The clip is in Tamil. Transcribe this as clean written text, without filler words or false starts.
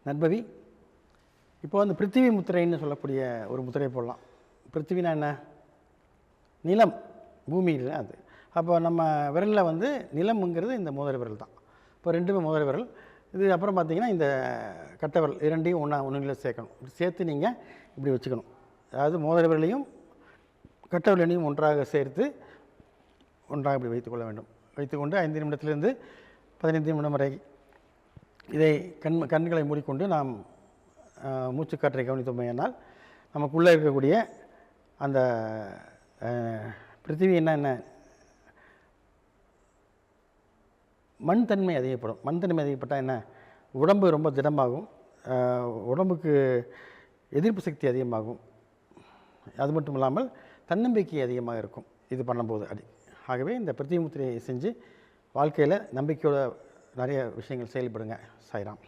நட்பவி. இப்போ அந்த பிருத்திவி முத்திரைன்னு சொல்லக்கூடிய ஒரு முத்திரை போடலாம். பிருத்திவினா என்ன? நிலம், பூமியில் அது. அப்போ நம்ம விரலில் வந்து நிலம்ங்கிறது இந்த மோதிர விரல் தான். இப்போ ரெண்டுமே மோதிர விரல். இது அப்புறம் பார்த்திங்கன்னா இந்த கட்டை விரல் இரண்டையும் ஒன்றில் சேர்க்கணும். இப்படி சேர்த்து நீங்கள் இப்படி வச்சுக்கணும். அதாவது மோதிர விரலையும் கட்டை விரலையும் ஒன்றாக சேர்த்து ஒன்றாக இப்படி வைத்துக்கொள்ள வேண்டும். வைத்துக்கொண்டு 5 நிமிடத்திலிருந்து 15 நிமிடம் வரை இதை கண்களை மூடிக்கொண்டு நாம் மூச்சுக்காற்றை கவனித்தோமேயானால் நமக்குள்ளே இருக்கக்கூடிய அந்த பிருத்திவி என்ன மண் தன்மை அதிகப்படும். மண் தன்மை அதிகப்பட்டால் என்ன? உடம்பு ரொம்ப திடமாகும், உடம்புக்கு எதிர்ப்பு சக்தி அதிகமாகும். அது மட்டும் இல்லாமல் தன்னம்பிக்கை அதிகமாக இருக்கும் இது பண்ணும்போது. ஆகவே இந்த பிருத்திவி முத்திரையை செஞ்சு வாழ்க்கையில் நம்பிக்கையோட நிறைய விஷயங்கள் செயல்படுங்க. சாய்ராம்.